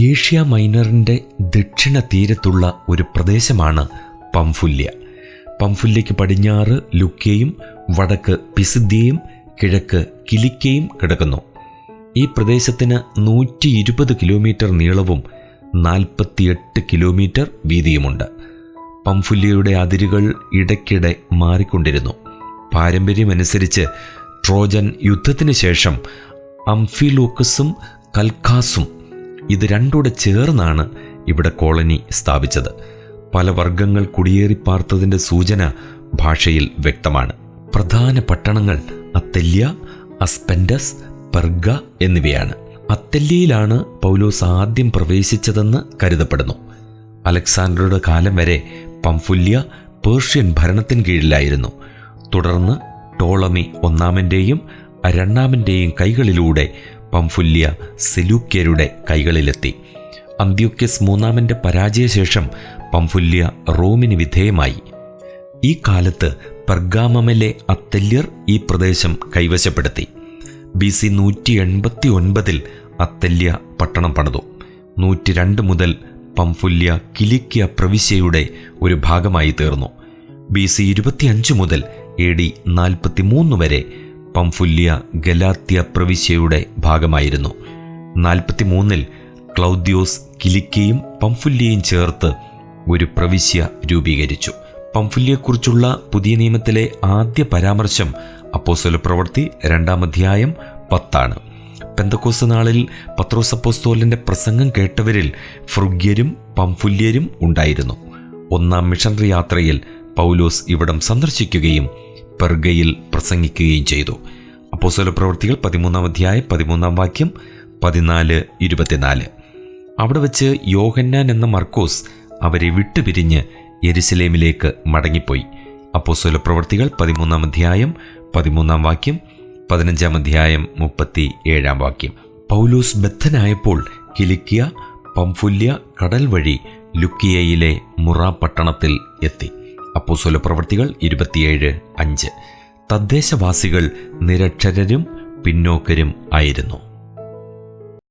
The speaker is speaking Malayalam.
ഏഷ്യ മൈനറിൻ്റെ ദക്ഷിണ തീരത്തുള്ള ഒരു പ്രദേശമാണ് പംഫുല്യ. പംഫുല്യയ്ക്ക് പടിഞ്ഞാറ് ലുക്യയും വടക്ക് പിസിദ്യയും കിഴക്ക് കിലിക്കയും കിടക്കുന്നു. ഈ പ്രദേശത്തിന് 120 കിലോമീറ്റർ നീളവും 48 കിലോമീറ്റർ വീതിയുമുണ്ട്. പംഫുല്യയുടെ അതിരുകൾ ഇടയ്ക്കിടെ മാറിക്കൊണ്ടിരുന്നു. പാരമ്പര്യമനുസരിച്ച് ട്രോജൻ യുദ്ധത്തിന് ശേഷം അംഫിലോക്കസും കൽക്കാസും ഇത് രണ്ടൂടെ ചേർന്നാണ് ഇവിടെ കോളനി സ്ഥാപിച്ചത്. പല വർഗങ്ങൾ കുടിയേറിപ്പാർത്തതിൻ്റെ സൂചന ഭാഷയിൽ വ്യക്തമാണ്. പ്രധാന പട്ടണങ്ങൾ അത്തല്യ, അസ്പെൻഡസ്, പെർഗ എന്നിവയാണ്. അത്തല്യയിലാണ് പൗലോസ് ആദ്യം പ്രവേശിച്ചതെന്ന് കരുതപ്പെടുന്നു. അലക്സാണ്ടറുടെ കാലം വരെ പംഫുല്യ പേർഷ്യൻ ഭരണത്തിന് കീഴിലായിരുന്നു. തുടർന്ന് ടോളമി ഒന്നാമൻ്റെയും രണ്ടാമൻ്റെയും കൈകളിലൂടെ പംഫുല്യ സെലൂക്യരുടെ കൈകളിലെത്തി. അന്ത്യോക്യസ് മൂന്നാമൻ്റെ പരാജയശേഷം പംഫുല്യ റോമിന് വിധേയമായി. ഈ കാലത്ത് പെർഗാമമിലെ അത്തല്യർ ഈ പ്രദേശം കൈവശപ്പെടുത്തി. BC 189 അത്തല്യ പട്ടണം പണിതു. 102 മുതൽ പംഫുല്യ കിലിക്യ പ്രവിശ്യയുടെ ഒരു ഭാഗമായി തീർന്നു. BC 25 മുതൽ AD 43 വരെ പംഫുല്യ ഗലാത്യ പ്രവിശ്യയുടെ ഭാഗമായിരുന്നു. 43 ക്ലൗദ്യോസ് കിലിക്കയും പംഫുല്യയും ചേർത്ത് ഒരു പ്രവിശ്യ രൂപീകരിച്ചു. പംഫുല്യയെക്കുറിച്ചുള്ള പുതിയ നിയമത്തിലെ ആദ്യ പരാമർശം അപ്പോസ്തലപ്രവൃത്തി 2-ാം അധ്യായം 10 പെന്തക്കോസ്ത് നാളിൽ പത്രോസ് അപ്പോസ്തലന്റെ പ്രസംഗം കേട്ടവരിൽ ഫ്രുഗ്യരും പംഫുല്യരും ഉണ്ടായിരുന്നു. 1-ാം മിഷണറി യാത്രയിൽ പൗലോസ് ഇവിടം സന്ദർശിക്കുകയും പെർഗയിൽ പ്രസംഗിക്കുകയും ചെയ്തു. അപ്പോസ്തലപ്രവൃത്തികൾ 13-ാം അധ്യായം 13-ാം വാക്യം 14-24. അവിടെ വച്ച് യോഹന്നാൻ എന്ന മർക്കോസ് അവരെ വിട്ടുപിരിഞ്ഞ് യെരുശലേമിലേക്ക് മടങ്ങിപ്പോയി. അപ്പോസ്തലപ്രവൃത്തികൾ 13-ാം അധ്യായം 13-ാം വാക്യം, 15-ാം അധ്യായം 37-ാം വാക്യം. പൗലോസ് ബദ്ധനായപ്പോൾ കിലിക്യ, പംഫുല്യ കടൽ വഴി ലുക്കിയയിലെ മുറ പട്ടണത്തിൽ എത്തി. അപ്പോസ്തലപ്രവൃത്തികൾ 27:5. തദ്ദേശവാസികൾ നിരക്ഷരരും പിന്നോക്കരും ആയിരുന്നു.